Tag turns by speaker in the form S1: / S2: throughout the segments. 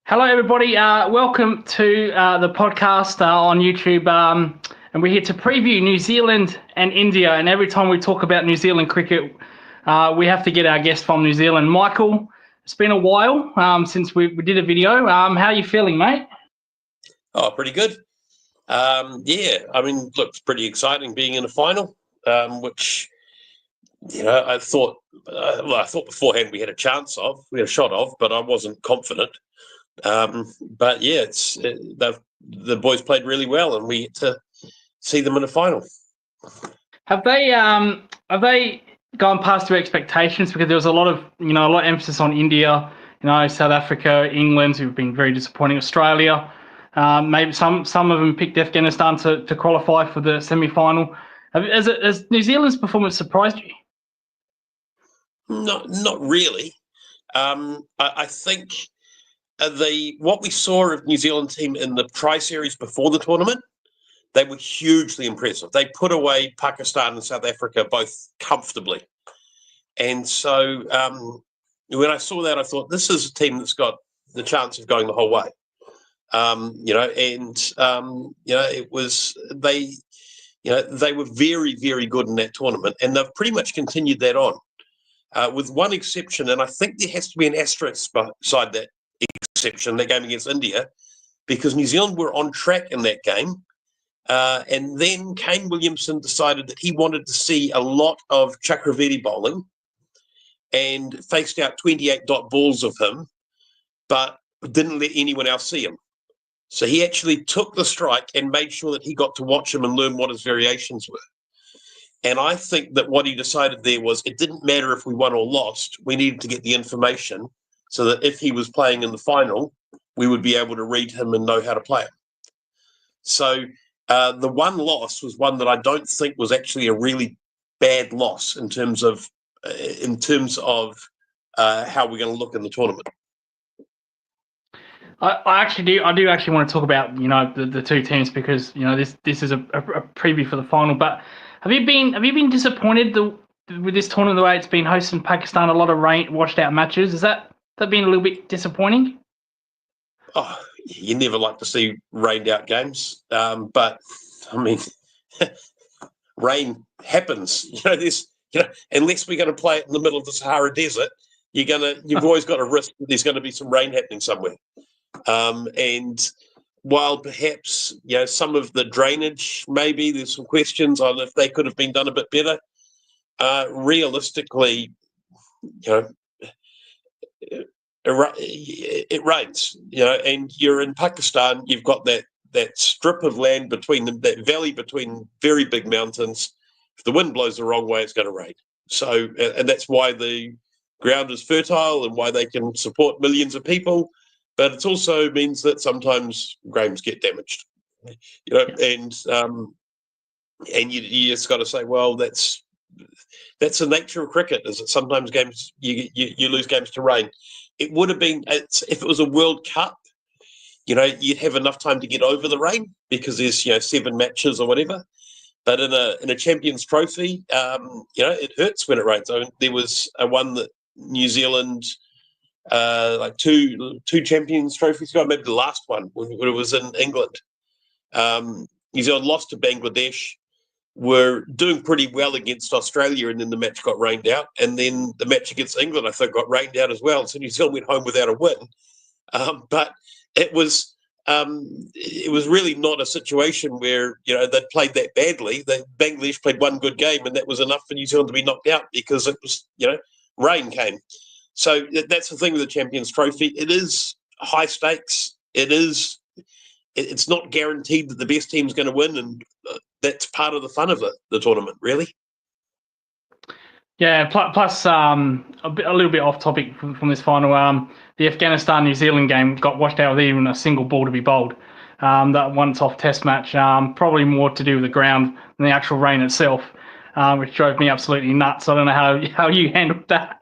S1: Hello, everybody. Welcome to the podcast on YouTube. And we're here to preview New Zealand and India. And every time we talk about New Zealand cricket, we have to get our guest from New Zealand. Michael, it's been a while since we did a video. How are you feeling, mate?
S2: Oh, pretty good. Look, it's pretty exciting being in a final, which, I thought, I thought beforehand we had a shot of, but I wasn't confident. The boys played really well, and we get to see them in a final.
S1: Have they gone past your expectations? Because there was a lot of emphasis on India, South Africa, England, who've been very disappointing. Australia, maybe some of them picked Afghanistan to qualify for the semi-final. Has New Zealand's performance surprised you?
S2: Not really. I think what we saw of New Zealand team in the tri-series before the tournament, they were hugely impressive. They put away Pakistan and South Africa both comfortably. And so when I saw that, I thought, this is a team that's got the chance of going the whole way. They were very, very good in that tournament, and they've pretty much continued that on, with one exception, and I think there has to be an asterisk beside that exception, that game against India, because New Zealand were on track in that game, and then Kane Williamson decided that he wanted to see a lot of Chakravarti bowling and faced out 28 dot balls of him, but didn't let anyone else see him. So he actually took the strike and made sure that he got to watch him and learn what his variations were. And I think that what he decided there was, it didn't matter if we won or lost, we needed to get the information so that if he was playing in the final, we would be able to read him and know how to play him. So the one loss was one that I don't think was actually a really bad loss in terms of how we're going to look in the tournament.
S1: I do actually want to talk about the two teams, because this is a preview for the final. But have you been disappointed with this tournament, the way it's been hosted in Pakistan? A lot of rain, washed out matches. Has that been a little bit disappointing?
S2: Oh, you never like to see rained out games, but I mean, rain happens. Unless we're going to play it in the middle of the Sahara Desert, you've always got a risk that there's going to be some rain happening somewhere. And while perhaps some of the drainage, maybe there's some questions on if they could have been done a bit better, realistically, it rains, and you're in Pakistan. You've got that strip of land between them, that valley between very big mountains. If the wind blows the wrong way, it's going to rain. So, and that's why the ground is fertile and why they can support millions of people. But it also means that sometimes games get damaged, and you just got to say, well, that's the nature of cricket. Is that sometimes games you lose games to rain. It would have been, if it was a World Cup, you'd have enough time to get over the rain because there's 7 matches or whatever. But in a Champions Trophy, it hurts when it rains. I mean, there was one that New Zealand, like two Champions Trophies ago, maybe the last one when it was in England. New Zealand lost to Bangladesh, were doing pretty well against Australia, and then the match got rained out. And then the match against England, I think, got rained out as well. So New Zealand went home without a win. But it was really not a situation where they'd played that badly. Bangladesh played one good game, and that was enough for New Zealand to be knocked out because it was rain came. So that's the thing with the Champions Trophy. It is high stakes. It's not guaranteed that the best team's going to win, and that's part of the fun of the tournament, really.
S1: Yeah. Plus, a little bit off topic from this final. The Afghanistan-New Zealand game got washed out with even a single ball to be bowled. That one-off Test match, probably more to do with the ground than the actual rain itself, which drove me absolutely nuts. I don't know how you handled that,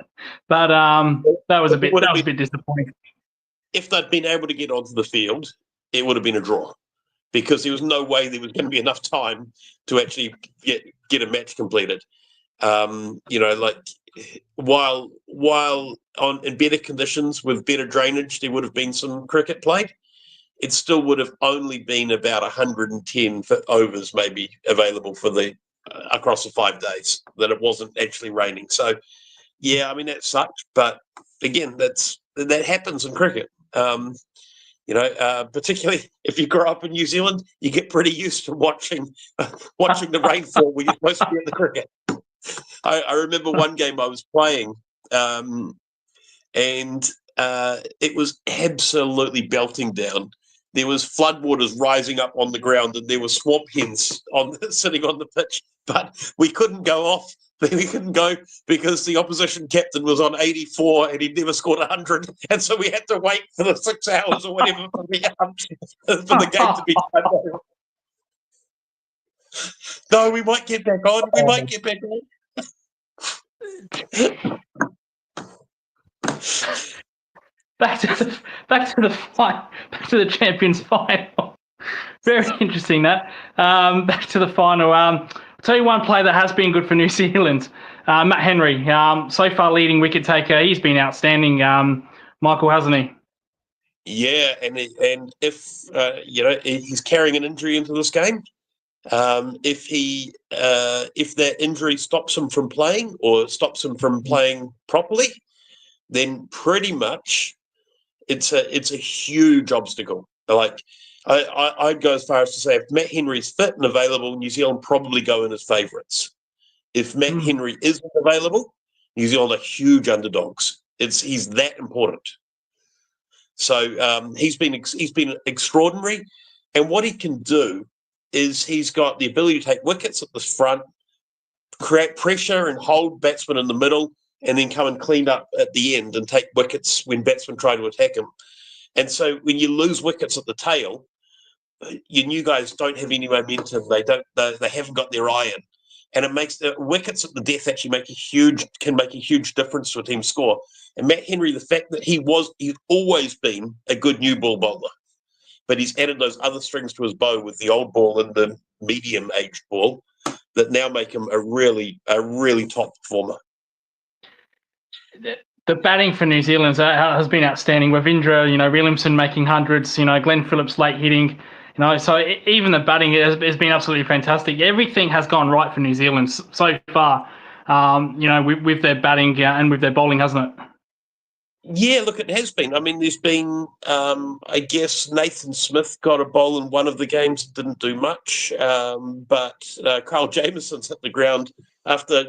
S1: but that was a bit disappointing.
S2: If they'd been able to get onto the field, it would have been a draw, because there was no way there was going to be enough time to actually get a match completed. Like while in better conditions with better drainage, there would have been some cricket played. It still would have only been about 110 overs maybe available for the across the 5 days that it wasn't actually raining. So, yeah, I mean that sucked, but again, that happens in cricket. Particularly if you grow up in New Zealand, you get pretty used to watching the rainfall when you're supposed to be at the cricket. I remember one game I was playing, and it was absolutely belting down. There was floodwaters rising up on the ground, and there were swamp hens sitting on the pitch. But we couldn't go off. We couldn't go because the opposition captain was on 84 and he'd never scored 100, and so we had to wait for the 6 hours or whatever for the game to be done. No, we might get back on. We might get back on.
S1: Back to the Champions final. Very interesting that. Back to the final. I'll tell you one player that has been good for New Zealand, Matt Henry. So far leading wicket taker. He's been outstanding, Michael, hasn't he?
S2: Yeah, and if he's carrying an injury into this game, if that injury stops him from playing or stops him from playing properly, then pretty much it's a huge obstacle. Like I'd go as far as to say, if Matt Henry's fit and available, New Zealand probably go in as favourites. If Matt Henry isn't available, New Zealand are huge underdogs. He's that important. So he's been extraordinary, and what he can do is he's got the ability to take wickets at the front, create pressure and hold batsmen in the middle, and then come and clean up at the end and take wickets when batsmen try to attack him. And so when you lose wickets at the tail, your new guys don't have any momentum. They haven't got their iron, and it makes the wickets at the death actually can make a huge difference to a team's score. And Matt Henry, the fact that he's always been a good new ball bowler, but he's added those other strings to his bow with the old ball and the medium-aged ball that now make him a really top performer.
S1: The batting for New Zealand has been outstanding. With Indra, Williamson making hundreds, Glenn Phillips late hitting, so even the batting has been absolutely fantastic. Everything has gone right for New Zealand so far, with their batting and with their bowling, hasn't it?
S2: Yeah, look, it has been. I mean, there's been, I guess, Nathan Smith got a bowl in one of the games, didn't do much, but Kyle Jamieson's hit the ground after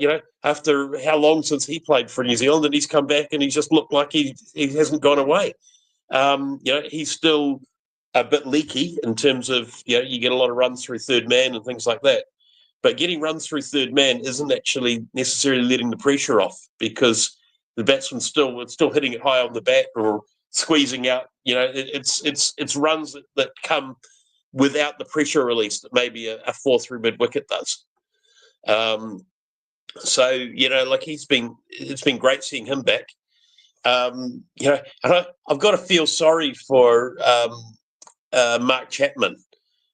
S2: how long since he played for New Zealand, and he's come back and he's just looked like he hasn't gone away. He's still a bit leaky in terms of, you get a lot of runs through third man and things like that. But getting runs through third man isn't actually necessarily letting the pressure off, because the batsman's still hitting it high on the bat or squeezing out. It's runs that come without the pressure release that maybe a 4 through mid wicket does. It's been great seeing him back. And I've got to feel sorry for Mark Chapman,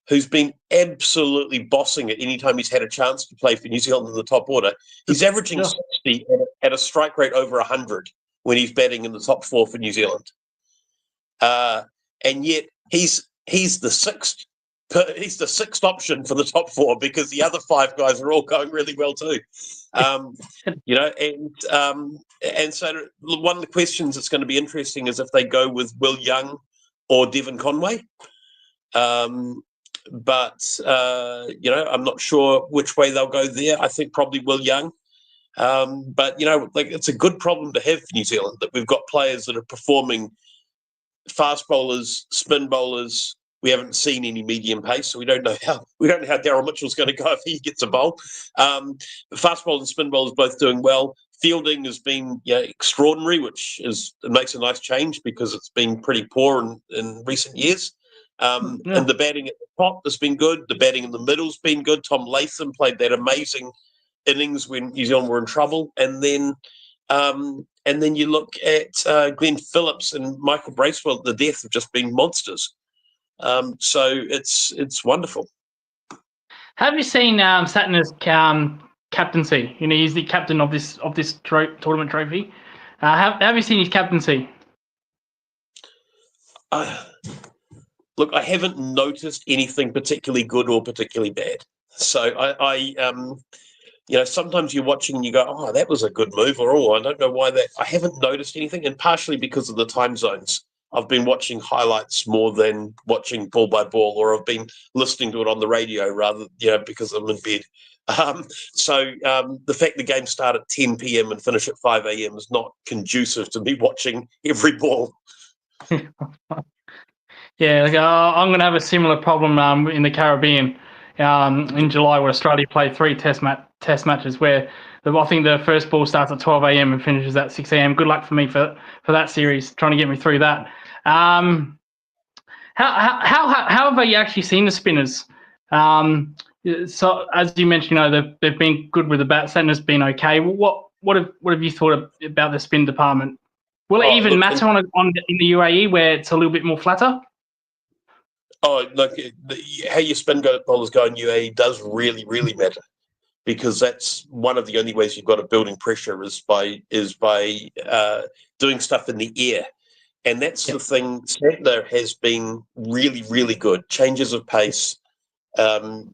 S2: who's been absolutely bossing it anytime he's had a chance to play for New Zealand in the top order. He's averaging 60 at a strike rate over 100 when he's batting in the top 4 for New Zealand. And yet he's the sixth option for the top 4, because the other 5 guys are all going really well too. And so one of the questions that's going to be interesting is if they go with Will Young or Devon Conway. But I'm not sure which way they'll go there. I think probably Will Young. But it's a good problem to have for New Zealand, that we've got players that are performing, fast bowlers, spin bowlers. We haven't seen any medium pace, so we don't know how Daryl Mitchell's going to go if he gets a bowl. Fast bowlers and spin bowlers both doing well. Fielding has been extraordinary, which makes a nice change because it's been pretty poor in recent years. And the batting at the top has been good. The batting in the middle's been good. Tom Latham played that amazing innings when New Zealand were in trouble. And then you look at Glenn Phillips and Michael Bracewell at the death have just been monsters. So it's wonderful.
S1: Have you seen Satner's captaincy. He's the captain of this tournament trophy. Have you seen his captaincy?
S2: Look, I haven't noticed anything particularly good or particularly bad. So sometimes you're watching and you go, oh, that was a good move, or oh, I don't know why that. I haven't noticed anything, and partially because of the time zones. I've been watching highlights more than watching ball by ball, or I've been listening to it on the radio rather, because I'm in bed. The fact the game start at 10 p.m. and finish at 5 a.m. is not conducive to me watching every ball.
S1: Yeah, I'm going to have a similar problem in the Caribbean in July, where Australia play 3 test matches, where I think the first ball starts at 12 a.m. and finishes at 6 a.m. Good luck for me for that series, trying to get me through that. How have you actually seen the spinners? So as you mentioned, they've been good with the bat. Centre's been okay. What have you thought about the spin department? Will it even matter in the UAE, where it's a little bit more flatter?
S2: Oh, look, how your spin bowlers go in UAE does really, really matter, because that's one of the only ways you've got a building pressure is by doing stuff in the air. And that's the thing. Santner has been really, really good. Changes of pace, and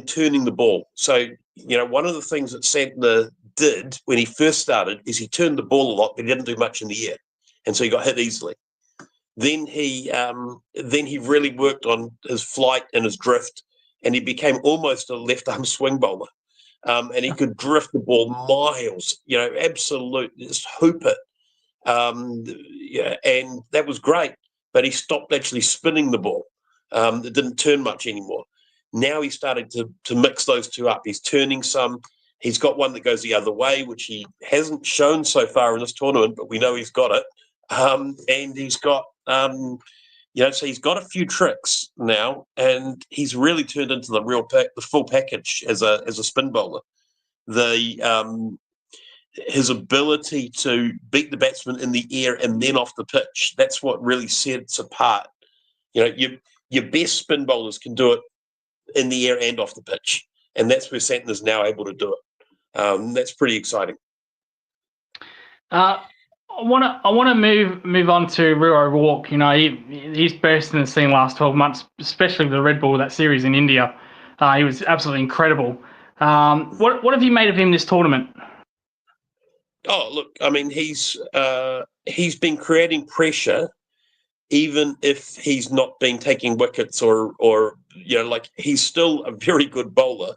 S2: turning the ball. So, one of the things that Santner did when he first started is he turned the ball a lot, but he didn't do much in the air. And so he got hit easily. Then he really worked on his flight and his drift, and he became almost a left-arm swing bowler. And he could drift the ball miles, absolute, just hoop it. And that was great, but he stopped actually spinning the ball. It didn't turn much anymore. Now he's starting to mix those two up. He's turning some. He's got one that goes the other way, which he hasn't shown so far in this tournament, but we know he's got it. And he's got, so he's got a few tricks now, and he's really turned into the full package as a spin bowler. His ability to beat the batsman in the air and then off the pitch, that's what really sets apart. Your best spin bowlers can do it in the air and off the pitch, and that's where Santner's now able to do it. That's pretty exciting.
S1: I want to move on to Rio Walk. He's burst in the scene last 12 months, especially with the Red Bull, that series in India. He was absolutely incredible. What have you made of him this tournament?
S2: Oh, look, I mean, he's been creating pressure, even if he's not been taking wickets or he's still a very good bowler,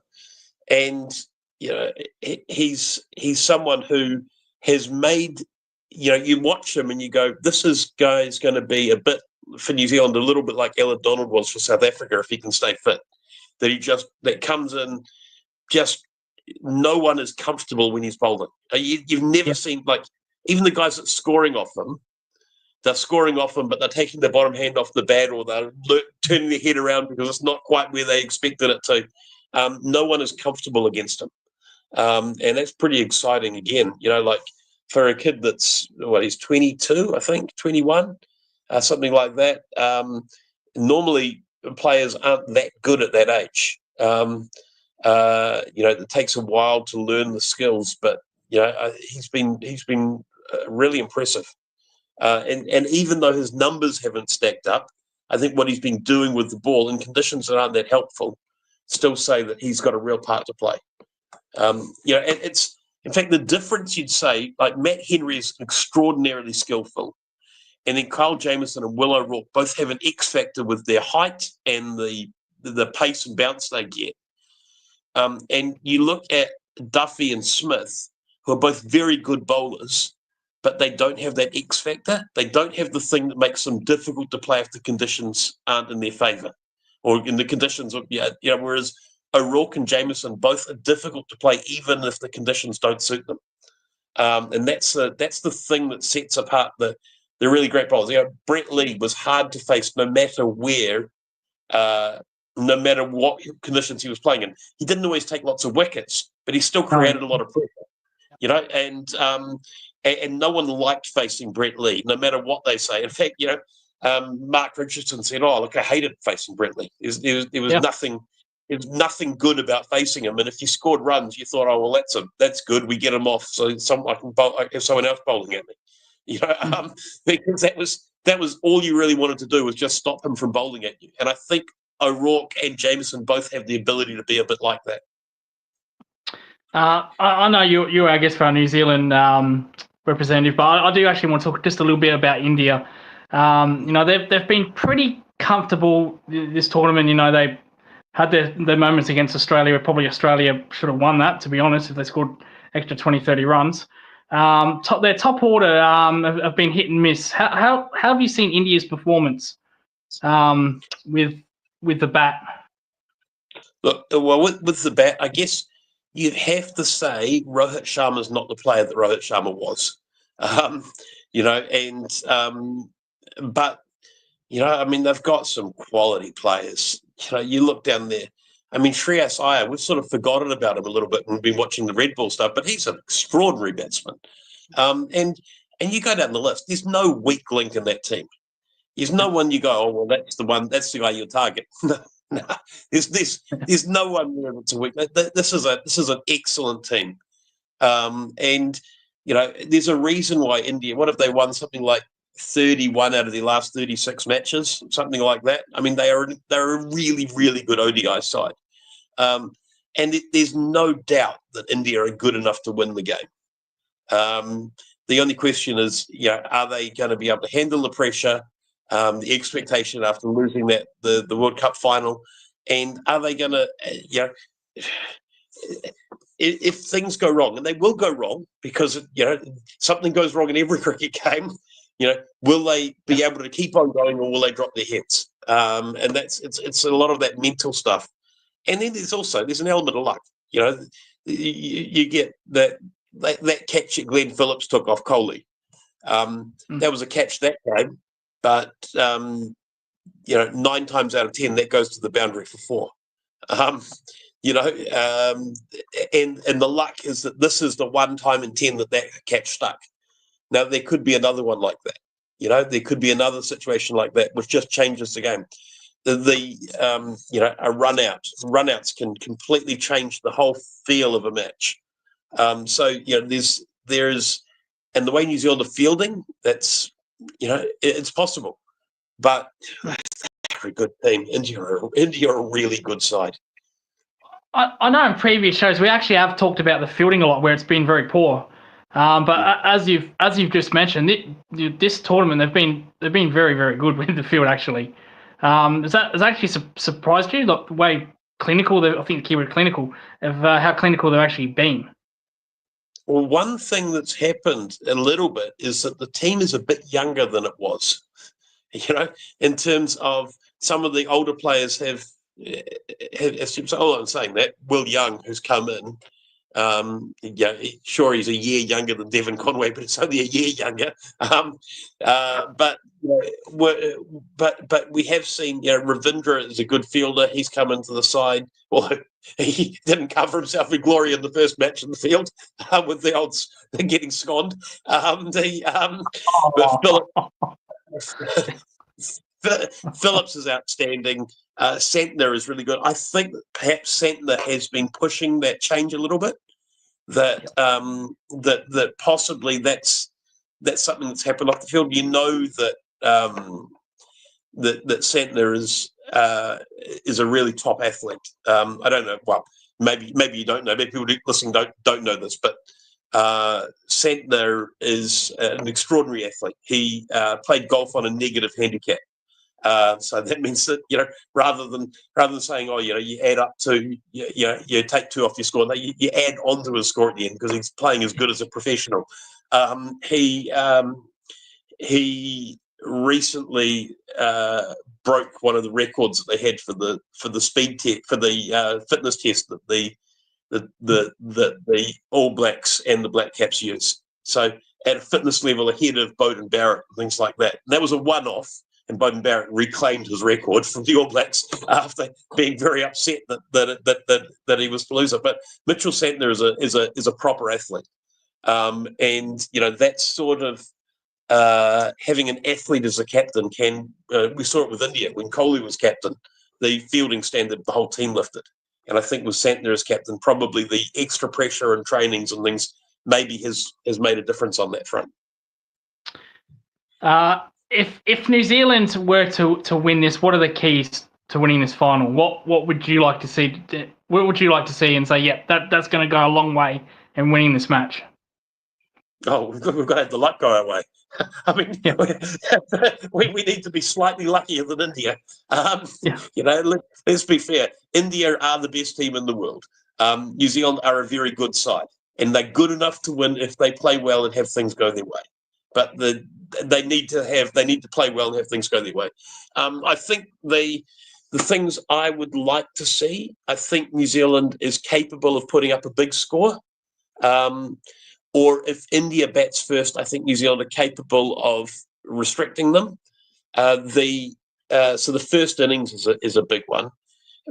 S2: and he's someone who has made. You watch him and you go, this guy's going to be a bit for New Zealand, a little bit like Alan Donald was for South Africa if he can stay fit. That comes in, just no one is comfortable when he's bowling. You've never seen, even the guys that's scoring off him, they're scoring off him, but they're taking the bottom hand off the bat, or they're turning their head around because it's not quite where they expected it to. No one is comfortable against him. And that's pretty exciting again, for a kid that's, he's 22, I think, 21, something like that. Normally, players aren't that good at that age. It takes a while to learn the skills, but he's been really impressive. And even though his numbers haven't stacked up, I think what he's been doing with the ball in conditions that aren't that helpful still say that he's got a real part to play. And it's. In fact, the difference, you'd say, like Matt Henry is extraordinarily skillful, and then Kyle Jamieson and Will O'Rourke both have an X factor with their height and the pace and bounce they get. And you look at Duffy and Smith, who are both very good bowlers, but they don't have that X factor. They don't have the thing that makes them difficult to play if the conditions aren't in their favour, or in the conditions of, whereas O'Rourke and Jamieson both are difficult to play even if the conditions don't suit them. And that's the thing that sets apart the really great bowlers. Brett Lee was hard to face no matter where, no matter what conditions he was playing in. He didn't always take lots of wickets, but he still created a lot of pressure. And no one liked facing Brett Lee, no matter what they say. In fact, Mark Richardson said, "Oh, look, I hated facing Brett Lee. There was nothing." there's nothing good about facing him. And if you scored runs, you thought, oh well, that's good. We get him off, so I have someone else bowling at me. Because that was all you really wanted to do was just stop him from bowling at you. And I think O'Rourke and Jameson both have the ability to be a bit like that.
S1: I know you're, I guess, for our New Zealand representative, but I do actually want to talk just a little bit about India. They've been pretty comfortable this tournament. They had their moments against Australia, where probably Australia should have won that, to be honest, if they scored extra 20, 30 runs. Their top order have been hit and miss. How have you seen India's performance with the bat?
S2: Look, well, with the bat, I guess you'd have to say Rohit Sharma's not the player that Rohit Sharma was. But I mean, they've got some quality players. You look down there. I mean, Shreyas Iyer, we've sort of forgotten about him a little bit and been watching the Red Bull stuff, but he's an extraordinary batsman. And you go down the list, there's no weak link in that team. There's no one you go, oh, well, that's the guy you'll target. No, there's no one there that's a weak. This is an excellent team. And there's a reason why India, what if they won something like 31 out of their last 36 matches, something like that? I mean, they're a really, really good ODI side. And there's no doubt that India are good enough to win the game. The only question is, are they going to be able to handle the pressure, the expectation after losing the World Cup final, and are they going to, if things go wrong, and they will go wrong because something goes wrong in every cricket game, will they be able to keep on going, or will they drop their heads? And it's a lot of that mental stuff. And then there's an element of luck. You get that catch that Glenn Phillips took off Kohli. That was a catch that game, but 9 times out of 10 that goes to the boundary for 4. And the luck is that this is the 1 time in 10 that catch stuck. Now there could be another one like that. There could be another situation like that which just changes the game. A runouts can completely change the whole feel of a match. There's and the way New Zealand are fielding, that's it's possible, but they're a very good team. India are a really good side.
S1: I know in previous shows we actually have talked about the fielding a lot, where it's been very poor. But as you've just mentioned, this tournament they've been very, very good with the field actually. Has actually surprised you, like the way clinical? I think the keyword clinical of how clinical they've actually been.
S2: Well, one thing that's happened a little bit is that the team is a bit younger than it was. In terms of some of the older players have I'm saying that Will Young, who's come in, sure he's a year younger than Devon Conway, but it's only a year younger. But we have seen Ravindra is a good fielder. He's come into the side. Well, he didn't cover himself in glory in the first match in the field with the odds getting sconned. But Phillips is outstanding. Santner is really good. I think that perhaps Santner has been pushing that change a little bit. That possibly that's something that's happened off the field. That Santner is a really top athlete. I don't know. Well, maybe you don't know. Maybe people listening don't know this, but Santner is an extraordinary athlete. He played golf on a negative handicap. So that means that rather than saying you add up to you take 2 off your score, you add onto his score at the end because he's playing as good as a professional. He recently broke one of the records that they had for the speed test, for the fitness test that the All Blacks and the Black Caps use. So at a fitness level ahead of Beauden Barrett and things like that. And that was a one-off. And Beauden Barrett reclaimed his record from the All Blacks after being very upset that he was to lose it. But Mitchell Santner is a proper athlete, and that's sort of having an athlete as a captain can. We saw it with India when Kohli was captain. The fielding standard, the whole team lifted. And I think with Santner as captain, probably the extra pressure and trainings and things maybe has made a difference on that front.
S1: If New Zealand were to win this, what are the keys to winning this final? What would you like to see? What would you like to see and say, yeah, that's going to go a long way in winning this match?
S2: Oh, we've got to have the luck go our way. I mean,
S1: yeah.
S2: we need to be slightly luckier than India.
S1: Yeah.
S2: You know, let's be fair. India are the best team in the world. New Zealand are a very good side, and they're good enough to win if they play well and have things go their way. But they need to play well and have things go their way. I think the things I would like to see, I think New Zealand is capable of putting up a big score. Or if India bats first, I think New Zealand are capable of restricting them. So the first innings is a big one,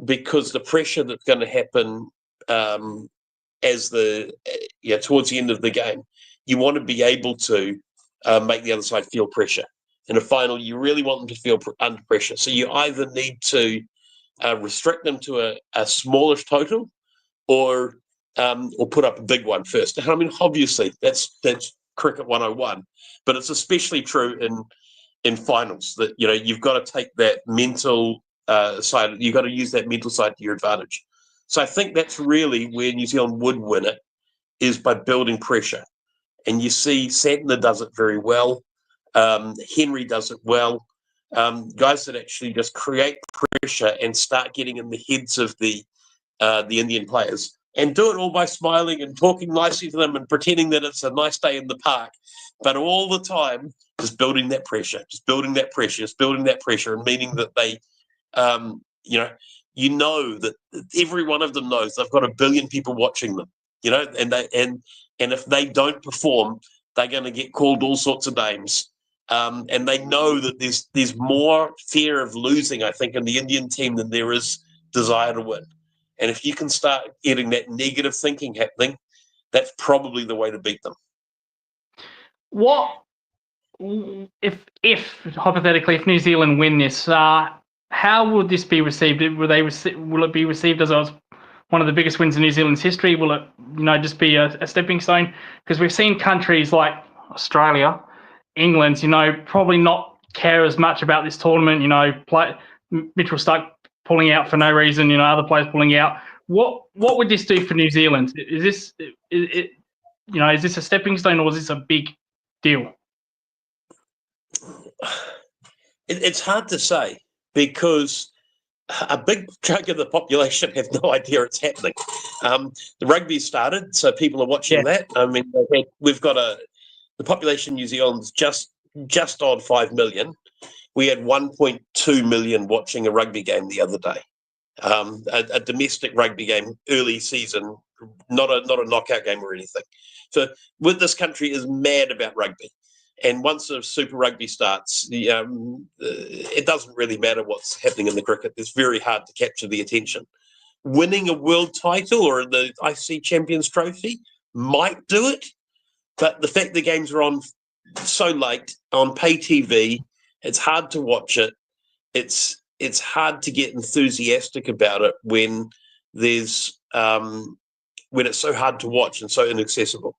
S2: because the pressure that's going to happen towards the end of the game, you want to be able to make the other side feel pressure. In a final, you really want them to feel under pressure. So you either need to restrict them to a smallish total, or put up a big one first. I mean, obviously, that's cricket 101, but it's especially true in finals that, you know, you've got to take that mental side. You've got to use that mental side to your advantage. So I think that's really where New Zealand would win it, is by building pressure. And you see Santner does it very well. Henry does it well. Guys that actually just create pressure and start getting in the heads of the Indian players, and do it all by smiling and talking nicely to them and pretending that it's a nice day in the park, but all the time just building that pressure, and meaning that they, that every one of them knows they've got 1 billion people watching them, and if they don't perform, they're going to get called all sorts of names. And they know that there's more fear of losing, I think, in the Indian team than there is desire to win. And if you can start getting that negative thinking happening, that's probably the way to beat them.
S1: What if hypothetically, if New Zealand win this, how would this be received? Will it be received as one of the biggest wins in New Zealand's history? Will it, just be a stepping stone? Because we've seen countries like Australia, England, probably not care as much about this tournament. Mitchell Starc pulling out for no reason, other players pulling out. What would this do for New Zealand? Is this a stepping stone, or is this a big deal?
S2: It's hard to say, because a big chunk of the population have no idea it's happening. The rugby started, so people are watching that. I mean, we've got the population in New Zealand's just on 5 million. We had 1.2 million watching a rugby game the other day, a domestic rugby game, early season, not a knockout game or anything. So this country is mad about rugby. And once the Super Rugby starts, it doesn't really matter what's happening in the cricket. It's very hard to capture the attention. Winning a world title or the IC Champions Trophy might do it, but the fact the games are on so late on pay TV, it's hard to watch it. It's hard to get enthusiastic about it when it's so hard to watch and so inaccessible.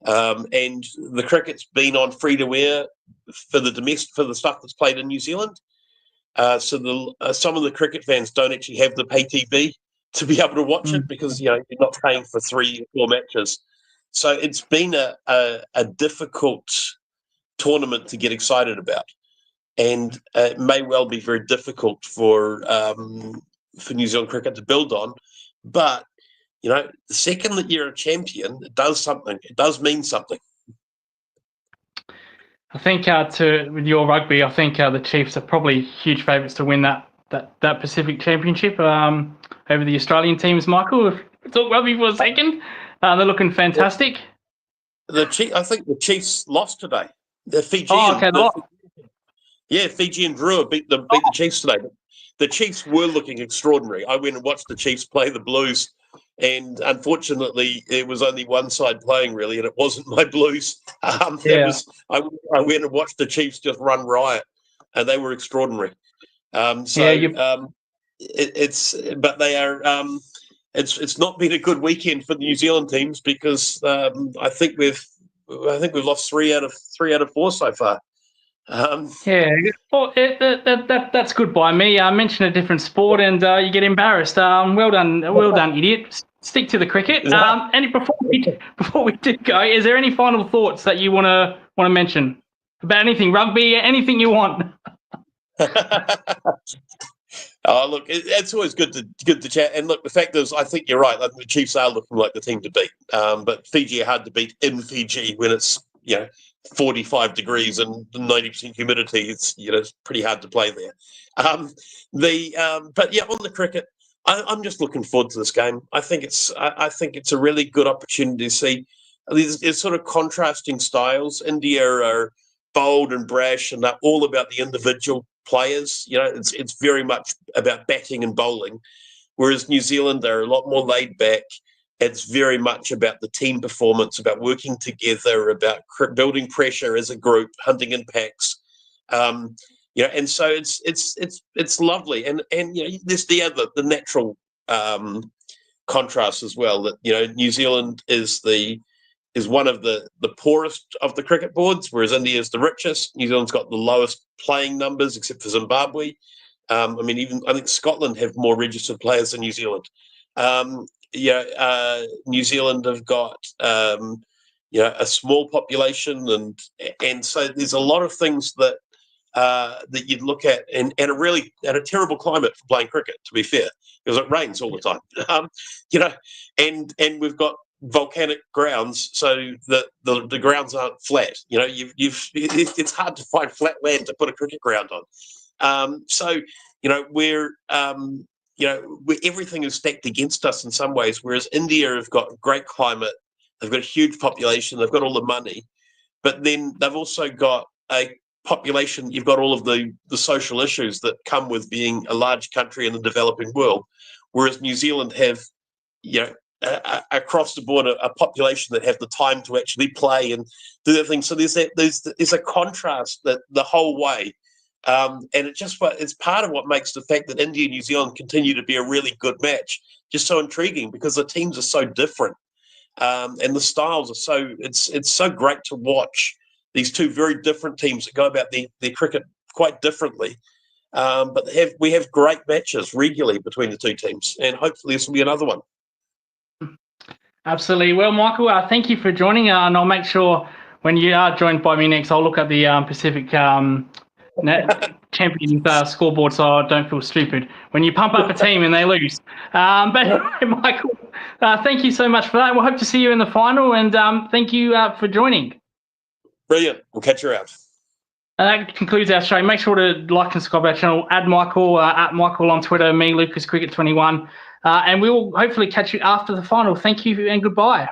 S2: And the cricket's been on free to air for the stuff that's played in New Zealand. So some of the cricket fans don't actually have the pay TV to be able to watch it, because you're not paying for 3 or 4 matches. So it's been a difficult tournament to get excited about, and it may well be very difficult for New Zealand cricket to build on. But the second that you're a champion, it does something. It does mean something.
S1: I think with your rugby, I think the Chiefs are probably huge favourites to win that Pacific Championship over the Australian teams. Michael, if we talk rugby for a second, they're looking fantastic.
S2: I think the Chiefs lost today. The Fijian.
S1: Oh, okay.
S2: Fijian Drua beat the Chiefs today. The Chiefs were looking extraordinary. I went and watched the Chiefs play the Blues, and unfortunately, it was only one side playing, really, and it wasn't my Blues. I went and watched the Chiefs just run riot, and they were extraordinary. But they are. it's not been a good weekend for the New Zealand teams because I think we've lost three out of four so far.
S1: Yeah, well, that's good by me. Mention a different sport and you get embarrassed. Well done, idiot. Stick to the cricket. And before we do go, is there any final thoughts that you want to mention about anything, rugby, anything you want?
S2: Oh, look, it's always good to chat. And look, the fact is, I think you're right. Like, the Chiefs are looking like the team to beat. But Fiji are hard to beat in Fiji when it's 45 degrees and 90% humidity. It's it's pretty hard to play there. But yeah, on the cricket, I'm just looking forward to this game. I think it's a really good opportunity to see. There's sort of contrasting styles. India are bold and brash, and they're all about the individual players. It's very much about batting and bowling, whereas New Zealand are a lot more laid back. It's very much about the team performance, about working together, about building pressure as a group, hunting in packs. And so it's lovely, and there's the natural contrast as well, that New Zealand is one of the poorest of the cricket boards, whereas India is the richest. New Zealand's got the lowest playing numbers, except for Zimbabwe. I think Scotland have more registered players than New Zealand. New Zealand have got a small population, and so there's a lot of things that you'd look at, and a terrible climate for playing cricket, to be fair, because it rains all the time. And we've got volcanic grounds, so the grounds aren't flat. It's hard to find flat land to put a cricket ground on. Where everything is stacked against us in some ways, whereas India have got great climate, they've got a huge population, they've got all the money, but then they've also got a population. You've got all of the social issues that come with being a large country in the developing world, whereas New Zealand have, across the board, a population that have the time to actually play and do that thing. So there's a contrast that the whole way. And it's part of what makes the fact that India and New Zealand continue to be a really good match just so intriguing, because the teams are so different, and the styles are it's so great to watch these two very different teams that go about their cricket quite differently, but we have great matches regularly between the two teams, and hopefully this will be another one.
S1: Absolutely. Well, Michael, thank you for joining, and I'll make sure when you are joined by me next, I'll look at the Pacific Champions scoreboard so I don't feel stupid when you pump up a team and they lose. But anyway, Michael, thank you so much for that. We'll hope to see you in the final, and thank you for joining.
S2: Brilliant. We'll catch you around.
S1: That concludes our show. Make sure to like and subscribe our channel. Add Michael at Michael on Twitter, me, Lucas Cricket 21. And we will hopefully catch you after the final. Thank you and goodbye.